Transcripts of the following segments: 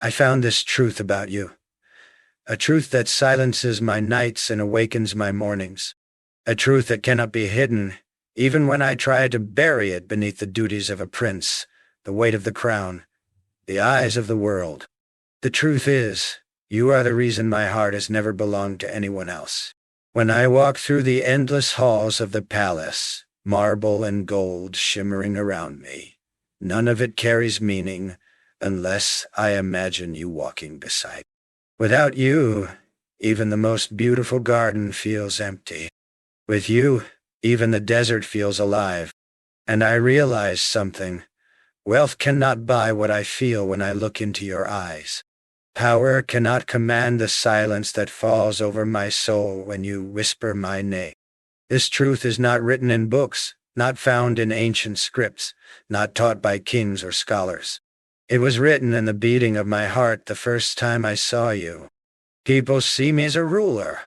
I found this truth about you, a truth that silences my nights and awakens my mornings, a truth that cannot be hidden, even when I try to bury it beneath the duties of a prince, the weight of the crown, the eyes of the world. The truth is, you are the reason my heart has never belonged to anyone else. When I walk through the endless halls of the palace, marble and gold shimmering around me, none of it carries meaning unless I imagine you walking beside. Without you, even the most beautiful garden feels empty. With you, even the desert feels alive. And I realize something. Wealth cannot buy what I feel when I look into your eyes. Power cannot command the silence that falls over my soul when you whisper my name. This truth is not written in books, not found in ancient scripts, not taught by kings or scholars. It was written in the beating of my heart the first time I saw you. People see me as a ruler.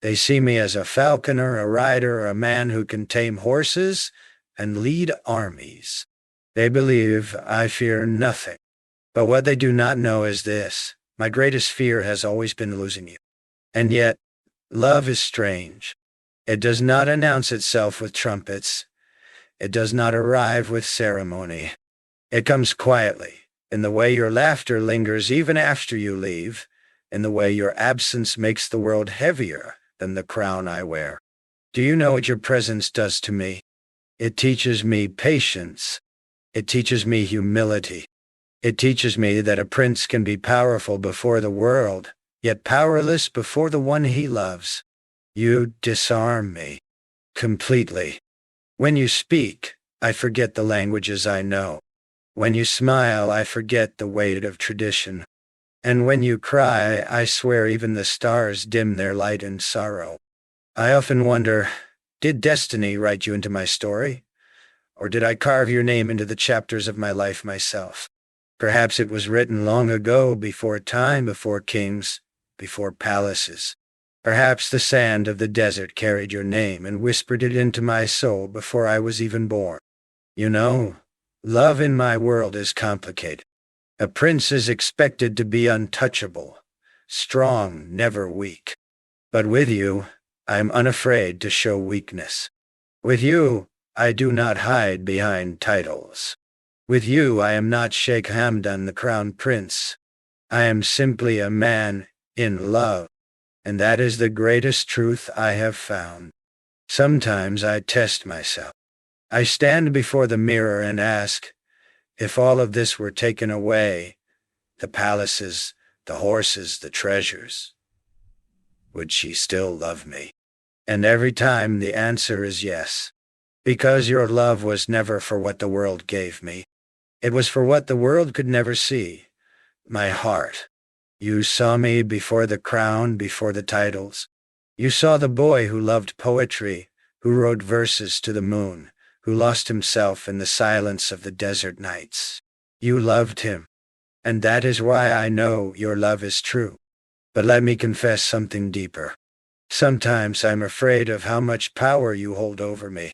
They see me as a falconer, a rider, a man who can tame horses and lead armies. They believe I fear nothing. But what they do not know is this: my greatest fear has always been losing you. And yet, love is strange. It does not announce itself with trumpets. It does not arrive with ceremony. It comes quietly, in the way your laughter lingers even after you leave, in the way your absence makes the world heavier than the crown I wear. Do you know what your presence does to me? It teaches me patience. It teaches me humility. It teaches me that a prince can be powerful before the world, yet powerless before the one he loves. You disarm me completely. When you speak, I forget the languages I know. When you smile, I forget the weight of tradition. And when you cry, I swear even the stars dim their light in sorrow. I often wonder, did destiny write you into my story? Or did I carve your name into the chapters of my life myself? Perhaps it was written long ago, before time, before kings, before palaces. Perhaps the sand of the desert carried your name and whispered it into my soul before I was even born. You know, love in my world is complicated. A prince is expected to be untouchable, strong, never weak. But with you, I am unafraid to show weakness. With you, I do not hide behind titles. With you, I am not Sheikh Hamdan, the crown prince. I am simply a man in love, and that is the greatest truth I have found. Sometimes I test myself. I stand before the mirror and ask, if all of this were taken away, the palaces, the horses, the treasures, would she still love me? And every time the answer is yes. Because your love was never for what the world gave me. It was for what the world could never see. My heart. You saw me before the crown, before the titles. You saw the boy who loved poetry, who wrote verses to the moon, who lost himself in the silence of the desert nights. You loved him. And that is why I know your love is true. But let me confess something deeper. Sometimes I'm afraid of how much power you hold over me.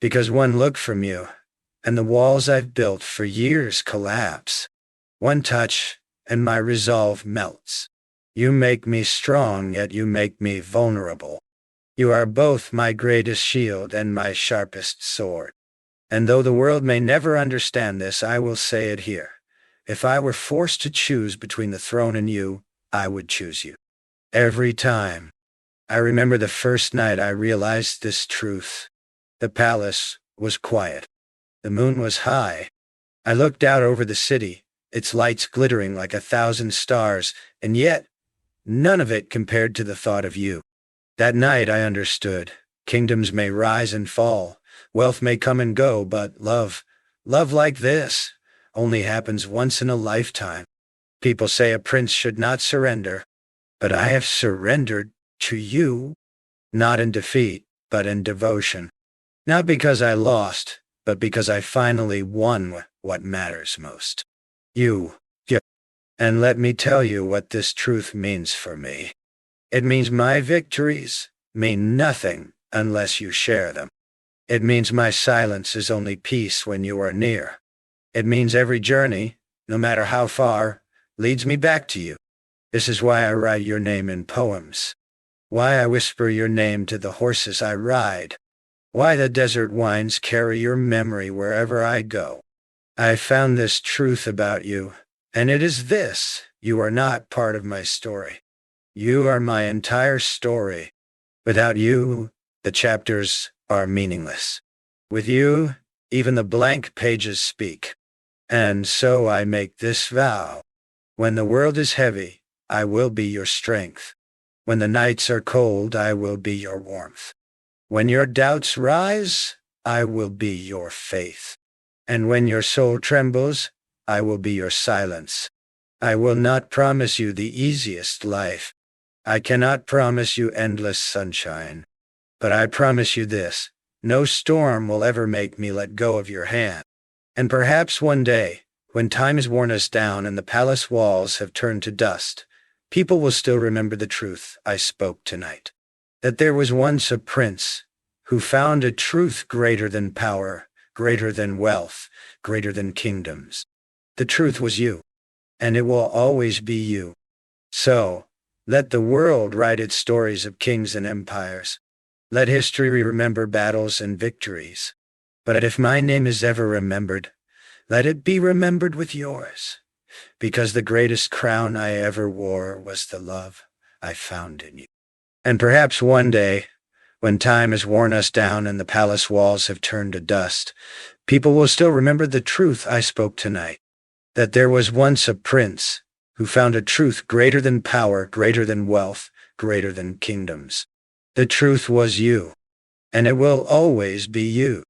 Because one look from you, and the walls I've built for years collapse. One touch, and my resolve melts. You make me strong, yet you make me vulnerable. You are both my greatest shield and my sharpest sword. And though the world may never understand this, I will say it here. If I were forced to choose between the throne and you, I would choose you. Every time. I remember the first night I realized this truth. The palace was quiet. The moon was high. I looked out over the city, its lights glittering like 1,000 stars, and yet, none of it compared to the thought of you. That night I understood. Kingdoms may rise and fall, wealth may come and go, but love like this, only happens once in a lifetime. People say a prince should not surrender, but I have surrendered to you, not in defeat, but in devotion. Not because I lost, but because I finally won what matters most. You. And let me tell you what this truth means for me. It means my victories mean nothing unless you share them. It means my silence is only peace when you are near. It means every journey, no matter how far, leads me back to you. This is why I write your name in poems. Why I whisper your name to the horses I ride. Why the desert winds carry your memory wherever I go. I found this truth about you, and it is this: you are not part of my story. You are my entire story. Without you, the chapters are meaningless. With you, even the blank pages speak. And so I make this vow. When the world is heavy, I will be your strength. When the nights are cold, I will be your warmth. When your doubts rise, I will be your faith. And when your soul trembles, I will be your silence. I will not promise you the easiest life. I cannot promise you endless sunshine. But I promise you this: no storm will ever make me let go of your hand. And perhaps one day, when time has worn us down and the palace walls have turned to dust, people will still remember the truth I spoke tonight. That there was once a prince who found a truth greater than power, greater than wealth, greater than kingdoms. The truth was you, and it will always be you. So, let the world write its stories of kings and empires. Let history remember battles and victories. But if my name is ever remembered, let it be remembered with yours, because the greatest crown I ever wore was the love I found in you. And perhaps one day, when time has worn us down and the palace walls have turned to dust, people will still remember the truth I spoke tonight. That there was once a prince who found a truth greater than power, greater than wealth, greater than kingdoms. The truth was you, and it will always be you.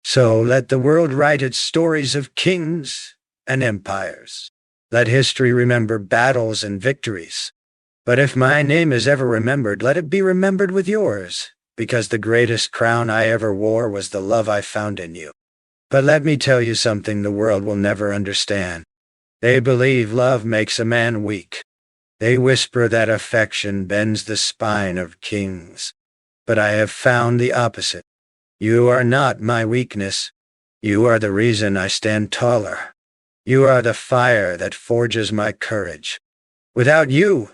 So let the world write its stories of kings and empires. Let history remember battles and victories. But if my name is ever remembered, let it be remembered with yours, because the greatest crown I ever wore was the love I found in you. But let me tell you something the world will never understand. They believe love makes a man weak. They whisper that affection bends the spine of kings. But I have found the opposite. You are not my weakness. You are the reason I stand taller. You are the fire that forges my courage. Without you,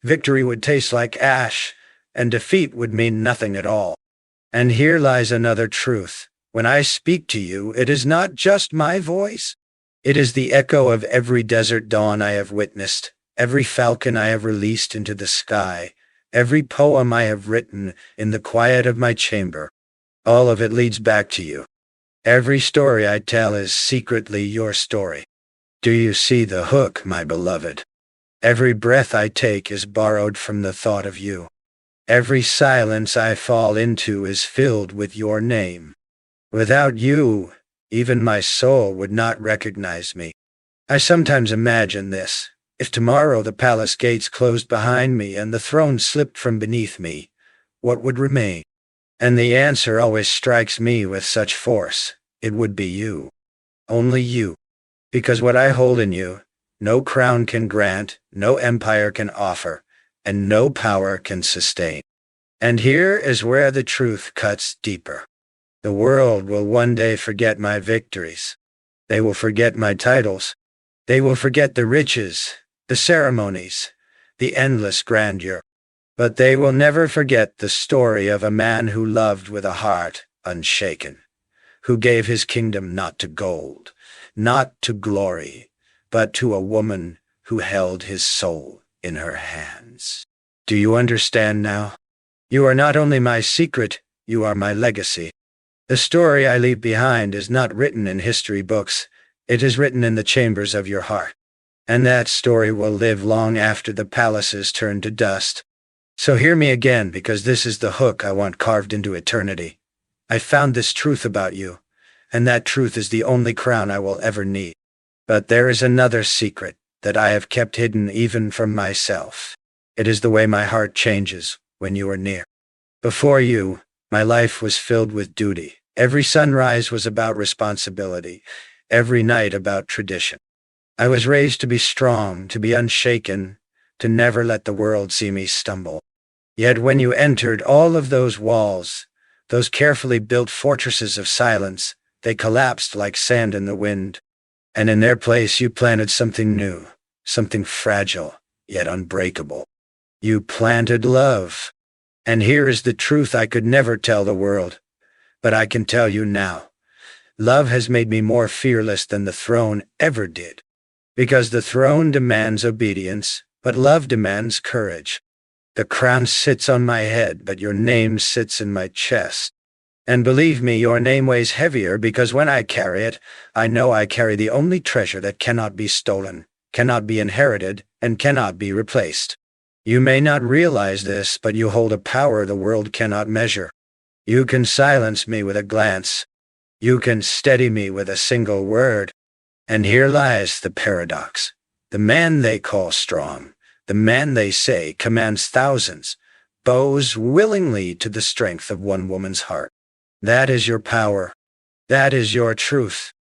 victory would taste like ash, and defeat would mean nothing at all. And here lies another truth. When I speak to you, it is not just my voice. It is the echo of every desert dawn I have witnessed, every falcon I have released into the sky, every poem I have written in the quiet of my chamber. All of it leads back to you. Every story I tell is secretly your story. Do you see the hook, my beloved? Every breath I take is borrowed from the thought of you. Every silence I fall into is filled with your name. Without you, even my soul would not recognize me. I sometimes imagine this. If tomorrow the palace gates closed behind me and the throne slipped from beneath me, what would remain? And the answer always strikes me with such force. It would be you. Only you. Because what I hold in you, no crown can grant, no empire can offer, and no power can sustain. And here is where the truth cuts deeper. The world will one day forget my victories. They will forget my titles. They will forget the riches, the ceremonies, the endless grandeur. But they will never forget the story of a man who loved with a heart unshaken, who gave his kingdom not to gold, not to glory, but to a woman who held his soul in her hands. Do you understand now? You are not only my secret, you are my legacy. The story I leave behind is not written in history books, it is written in the chambers of your heart. And that story will live long after the palaces turn to dust. So hear me again, because this is the hook I want carved into eternity. I found this truth about you, and that truth is the only crown I will ever need. But there is another secret that I have kept hidden even from myself. It is the way my heart changes when you are near. Before you, my life was filled with duty. Every sunrise was about responsibility, every night about tradition. I was raised to be strong, to be unshaken, to never let the world see me stumble. Yet when you entered all of those walls, those carefully built fortresses of silence, they collapsed like sand in the wind. And in their place you planted something new, something fragile, yet unbreakable. You planted love. And here is the truth I could never tell the world, but I can tell you now. Love has made me more fearless than the throne ever did. Because the throne demands obedience, but love demands courage. The crown sits on my head, but your name sits in my chest. And believe me, your name weighs heavier because when I carry it, I know I carry the only treasure that cannot be stolen, cannot be inherited, and cannot be replaced. You may not realize this, but you hold a power the world cannot measure. You can silence me with a glance. You can steady me with a single word. And here lies the paradox. The man they call strong, the man they say commands thousands, bows willingly to the strength of one woman's heart. That is your power. That is your truth.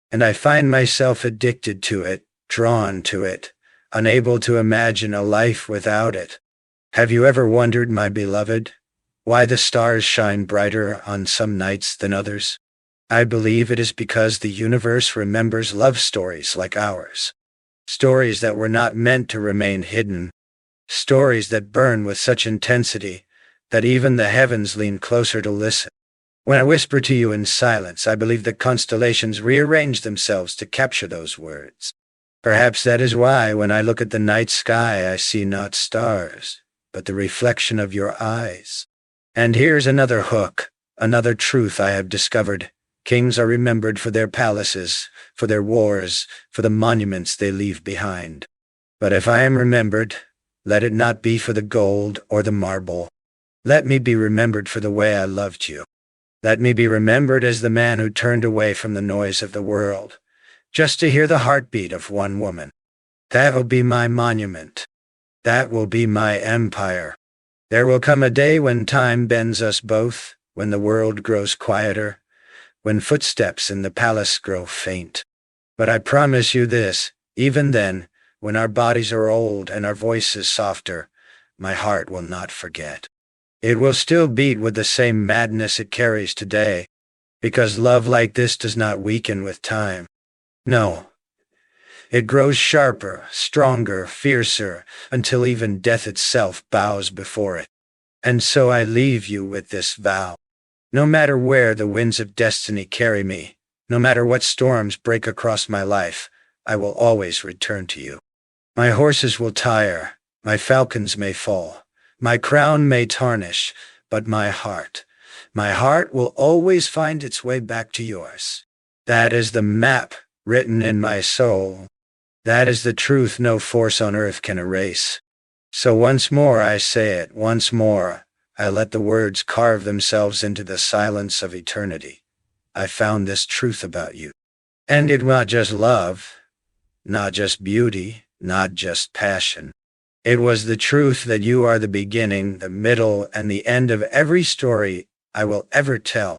And I find myself addicted to it, drawn to it, unable to imagine a life without it. Have you ever wondered, my beloved, why the stars shine brighter on some nights than others? I believe it is because the universe remembers love stories like ours. Stories that were not meant to remain hidden. Stories that burn with such intensity that even the heavens lean closer to listen. When I whisper to you in silence, I believe the constellations rearrange themselves to capture those words. Perhaps that is why when I look at the night sky, I see not stars, but the reflection of your eyes. And here's another hook, another truth I have discovered. Kings are remembered for their palaces, for their wars, for the monuments they leave behind. But if I am remembered, let it not be for the gold or the marble. Let me be remembered for the way I loved you. Let me be remembered as the man who turned away from the noise of the world, just to hear the heartbeat of one woman. That will be my monument. That will be my empire. There will come a day when time bends us both, when the world grows quieter, when footsteps in the palace grow faint. But I promise you this, even then, when our bodies are old and our voices softer, my heart will not forget. It will still beat with the same madness it carries today, because love like this does not weaken with time. No. It grows sharper, stronger, fiercer, until even death itself bows before it. And so I leave you with this vow. No matter where the winds of destiny carry me, no matter what storms break across my life, I will always return to you. My horses will tire, my falcons may fall, my crown may tarnish, but my heart will always find its way back to yours. That is the map written in my soul. That is the truth no force on earth can erase. So once more I say it, once more, I let the words carve themselves into the silence of eternity. I found this truth about you. And it not just love, not just beauty, not just passion. It was the truth that you are the beginning, the middle, and the end of every story I will ever tell.